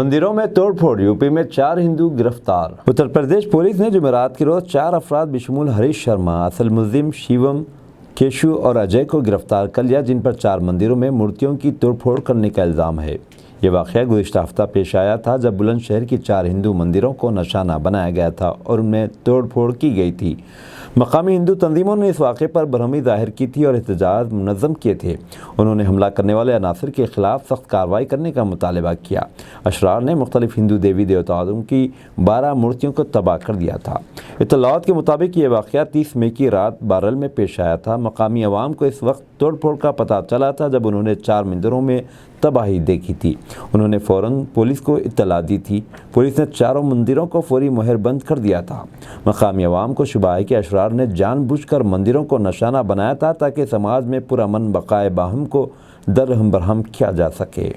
مندروں میں توڑ پھوڑ، یو پی میں 4 ہندو گرفتار۔ اتر پردیش پولیس نے جمعرات کے روز 4 افراد بشمول ہریش شرما، اصل ملزم شیوم، کیشو اور اجے کو گرفتار کر لیا، جن پر 4 مندروں میں مورتیوں کی توڑ پھوڑ کرنے کا الزام ہے۔ یہ واقعہ گزشتہ ہفتہ پیش آیا تھا جب بلند شہر کی 4 ہندو مندروں کو نشانہ بنایا گیا تھا اور ان میں توڑ پھوڑ کی گئی تھی۔ مقامی ہندو تنظیموں نے اس واقعے پر برہمی ظاہر کی تھی اور احتجاج منظم کیے تھے۔ انہوں نے حملہ کرنے والے عناصر کے خلاف سخت کارروائی کرنے کا مطالبہ کیا۔ اشرار نے مختلف ہندو دیوی دیوتاؤں کی 12 مورتیوں کو تباہ کر دیا تھا۔ اطلاعات کے مطابق یہ واقعہ 30 مئی کی رات بارل میں پیش آیا تھا۔ مقامی عوام کو اس وقت توڑ پھوڑ کا پتہ چلا تھا جب انہوں نے 4 مندروں میں تباہی دیکھی تھی۔ انہوں نے فوراً پولیس کو اطلاع دی تھی۔ پولیس نے 4 مندروں کو فوری مہر بند کر دیا تھا۔ مقامی عوام کو شبہ ہے کہ اشرار نے جان بوجھ کر مندروں کو نشانہ بنایا تھا تاکہ سماج میں پرامن بقائے باہم کو درہم برہم کیا جا سکے۔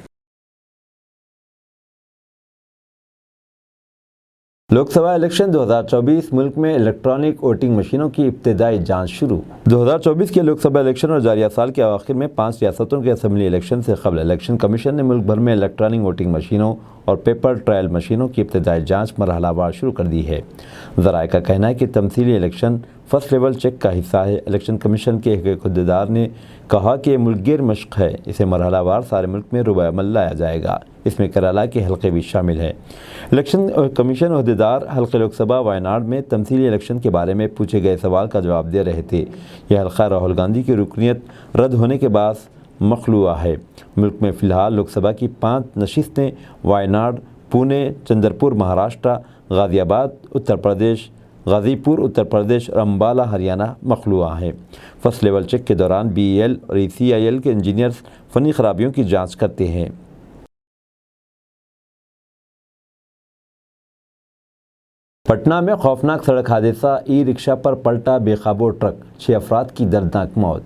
لوک سبھا الیکشن 2024 ملک میں الیکٹرانک ووٹنگ مشینوں کی ابتدائی جانچ شروع۔ 2024 کے لوک سبھا الیکشن اور جاریہ سال کے اواخر میں 5 ریاستوں کے اسمبلی الیکشن سے قبل الیکشن کمیشن نے ملک بھر میں الیکٹرانک ووٹنگ مشینوں اور پیپر ٹرائل مشینوں کی ابتدائی جانچ مرحلہ وار شروع کر دی ہے۔ ذرائع کا کہنا ہے کہ تمثیلی الیکشن فرسٹ لیول چیک کا حصہ ہے۔ الیکشن کمیشن کے ایک عہدیدار نے کہا کہ یہ ملک گیر مشق ہے، اسے مرحلہ وار سارے ملک میں رویہ عمل لایا جائے گا۔ اس میں کیرالہ کے حلقے بھی شامل ہیں۔ الیکشن کمیشن عہدیدار حلقہ لوک سبھا وائناڈ میں تمثیلی الیکشن کے بارے میں پوچھے گئے سوال کا جواب دے رہے تھے۔ یہ حلقہ راہل گاندھی کی رکنیت رد ہونے کے بعد مخلوع ہے۔ ملک میں فی الحال لوک سبھا کی 5 نشستیں وائناڈ، پونے، چندر پور مہاراشٹر، غازی آباد اتر پردیش، غازی پور اتر پردیش اور امبالہ ہریانہ مخلوع ہیں۔ فرسٹ لیول چیک کے دوران بی ای ایل اور ای سی آئی ایل کے انجینئرز فنی خرابیوں کی جانچ کرتے ہیں۔ پٹنہ میں خوفناک سڑک حادثہ، ای رکشہ پر پلٹا بے قابو ٹرک، 6 افراد کی دردناک موت۔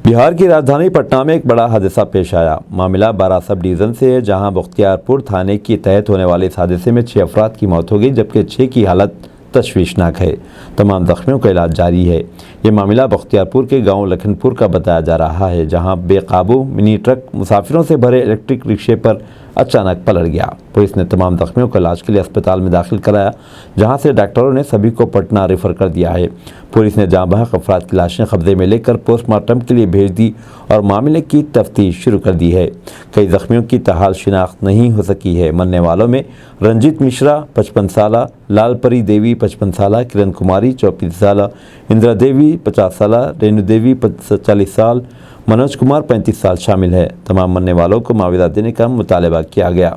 بہار کی راجدھانی پٹنہ میں ایک بڑا حادثہ پیش آیا۔ معاملہ 12 سب ڈویژن سے ہے، جہاں بختیار پور تھانے کے تحت ہونے والے اس حادثے میں 6 افراد کی موت ہو گئی، جبکہ 6 کی حالت تشویشناک ہے۔ تمام زخمیوں کا علاج جاری ہے۔ یہ معاملہ بختیار پور کے گاؤں لکھن پور کا بتایا جا رہا ہے، جہاں بے قابو منی ٹرک مسافروں سے بھرے الیکٹرک رکشے پر اچانک پلٹ گیا۔ پولیس نے تمام زخمیوں کو علاج کے لیے اسپتال میں داخل کرایا، جہاں سے ڈاکٹروں نے سبھی کو پٹنہ ریفر کر دیا ہے۔ پولیس نے جاں بحق افراد کی لاشیں قبضے میں لے کر پوسٹ مارٹم کے لیے بھیج دی اور معاملے کی تفتیش شروع کر دی ہے۔ کئی زخمیوں کی تاحال شناخت نہیں ہو سکی ہے۔ مرنے والوں میں رنجت مشرا 55 سالہ، لال پری دیوی 55 سالہ، کرن کماری 34 سالہ، اندرا دیوی 50 سالہ، رینو دیوی 40 سال، منوج کمار 35 سال شامل ہے۔ تمام مرنے والوں کو معاوضہ دینے کا مطالبہ کیا گیا۔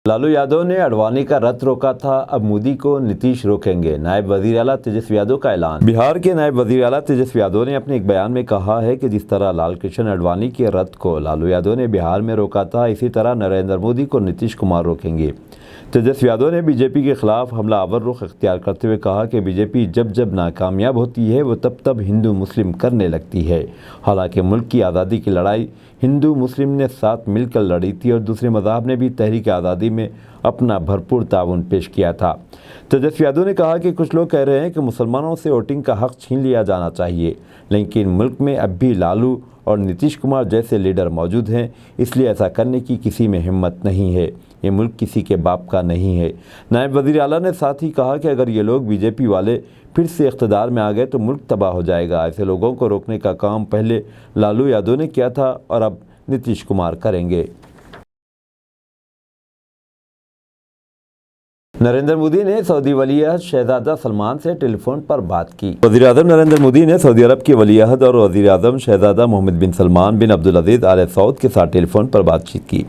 لالو یادو نے اڈوانی کا رتھ روکا تھا، اب مودی کو نتیش روکیں گے، نائب وزیر اعلیٰ تیجسوی یادو کا اعلان۔ بہار کے نائب وزیر اعلیٰ تیجسوی یادو نے اپنے ایک بیان میں کہا ہے کہ جس طرح لال کرشن اڈوانی کے رتھ کو لالو یادو نے بہار میں روکا تھا، اسی طرح نریندر مودی کو نتیش کمار روکیں گے۔ تیجسوی یادو نے بی جے پی کے خلاف حملہ آور رخ اختیار کرتے ہوئے کہا کہ بی جے پی جب ناکامیاب ہوتی ہے وہ تب ہندو مسلم کرنے لگتی ہے۔ حالانکہ ملک کی آزادی کی لڑائی ہندو مسلم نے ساتھ مل کر لڑی تھی اور دوسرے مذاہب نے بھی تحریک آزادی میں اپنا بھرپور تعاون پیش کیا تھا۔ تیجسوی یادو نے کہا کہ کچھ لوگ کہہ رہے ہیں کہ مسلمانوں سے ووٹنگ کا حق چھین لیا جانا چاہیے، لیکن ملک میں اب بھی لالو اور نتیش کمار جیسے لیڈر موجود ہیں، اس لیے ایسا کرنے کی کسی میں ہمت نہیں ہے۔ یہ ملک کسی کے باپ کا نہیں ہے۔ نائب وزیر اعلیٰ نے ساتھ ہی کہا کہ اگر یہ لوگ بی جے پی والے پھر سے اقتدار میں آ گئے تو ملک تباہ ہو جائے گا۔ ایسے لوگوں کو روکنے کا کام پہلے لالو یادو نے کیا تھا اور اب نتیش کمار کریں گے۔ نریندر مودی نے سعودی ولی عہد شہزادہ سلمان سے ٹیلی فون پر بات کی۔ وزیر اعظم نریندر مودی نے سعودی عرب کے ولی عہد اور وزیر اعظم شہزادہ محمد بن سلمان بن عبدالعزیز آل سعود کے ساتھ ٹیلی فون پر بات چیت کی۔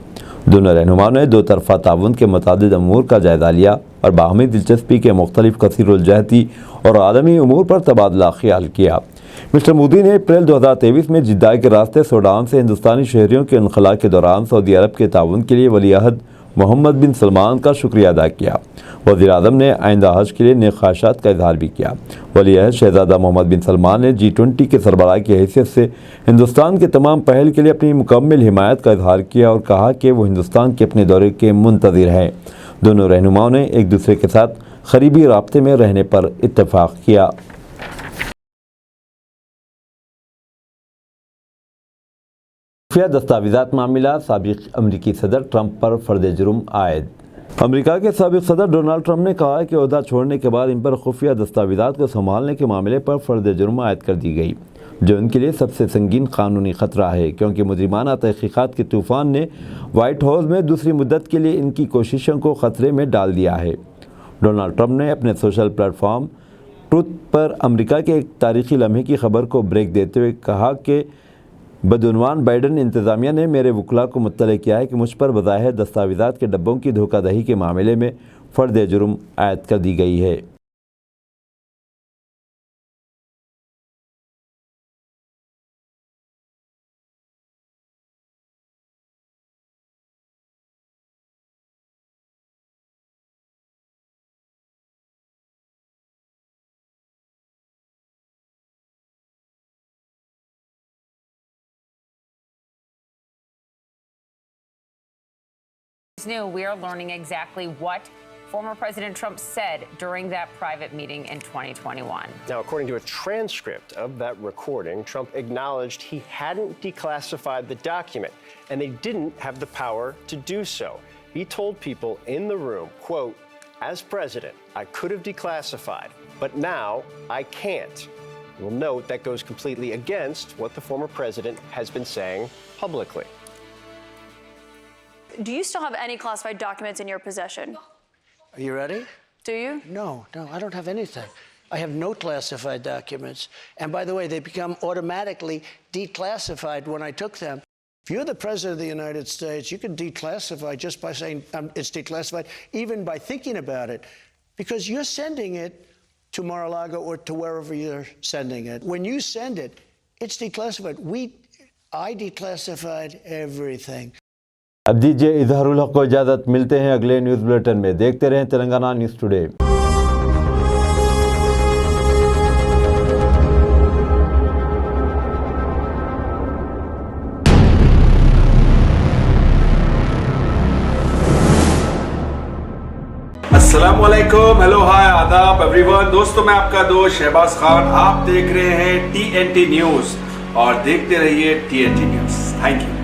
دونوں رہنماؤں نے 2 طرفہ تعاون کے متعدد امور کا جائزہ لیا اور باہمی دلچسپی کے مختلف کثیر الجہتی اور عالمی امور پر تبادلہ خیال کیا۔ مسٹر مودی نے اپریل 2023 میں جدہ کے راستے سوڈان سے ہندوستانی شہریوں کے انخلاء کے دوران سعودی عرب کے تعاون کے لیے ولی عہد محمد بن سلمان کا شکریہ ادا کیا۔ وزیر اعظم نے آئندہ حج کے لیے نیک خواہشات کا اظہار بھی کیا۔ ولی عہد شہزادہ محمد بن سلمان نے G20 کے سربراہ کی حیثیت سے ہندوستان کے تمام پہل کے لیے اپنی مکمل حمایت کا اظہار کیا اور کہا کہ وہ ہندوستان کے اپنے دورے کے منتظر ہیں۔ دونوں رہنماؤں نے ایک دوسرے کے ساتھ قریبی رابطے میں رہنے پر اتفاق کیا۔ خفیہ دستاویزات معاملات، سابق امریکی صدر ٹرمپ پر فرد جرم عائد۔ امریکہ کے سابق صدر ڈونلڈ ٹرمپ نے کہا ہے کہ عہدہ چھوڑنے کے بعد ان پر خفیہ دستاویزات کو سنبھالنے کے معاملے پر فرد جرم عائد کر دی گئی، جو ان کے لیے سب سے سنگین قانونی خطرہ ہے، کیونکہ مجرمانہ تحقیقات کے طوفان نے وائٹ ہاؤس میں دوسری مدت کے لیے ان کی کوششوں کو خطرے میں ڈال دیا ہے۔ ڈونلڈ ٹرمپ نے اپنے سوشل پلیٹ فارم ٹروتھ پر امریکہ کے ایک تاریخی لمحے کی خبر کو بریک دیتے ہوئے کہا کہ بدعنوان بائیڈن انتظامیہ نے میرے وکلاء کو مطلع کیا ہے کہ مجھ پر بظاہر دستاویزات کے ڈبوں کی دھوکہ دہی کے معاملے میں فرد جرم عائد کر دی گئی ہے۔ New, we are learning exactly what former President Trump said during that private meeting in 2021. Now, according to a transcript of that recording, Trump acknowledged he hadn't declassified the document, and they didn't have the power to do so. He told people in the room, quote, "As president, I could have declassified, but now I can't." We'll note that goes completely against what the former president has been saying publicly. Do you still have any classified documents in your possession? Are you ready? Do you? No, I don't have anything. I have no classified documents. And by the way, they become automatically declassified when I took them. If you're the President of the United States, you can declassify just by saying it's declassified, even by thinking about it, because you're sending it to Mar-a-Lago or to wherever you're sending it. When you send it, it's declassified. I declassified everything. اب دیجیے اظہار الحق کو اجازت، ملتے ہیں اگلے news bulletin میں۔ دیکھتے رہیں تلنگانہ نیوز ٹوڈے۔ السلام علیکم، ہیلو، ہائے، آداب ایوری ون۔ دوستو، میں آپ کا دوست شہباز خان، آپ دیکھ رہے ہیں TNT نیوز، اور دیکھتے رہیے TNT نیوز۔ Thank you.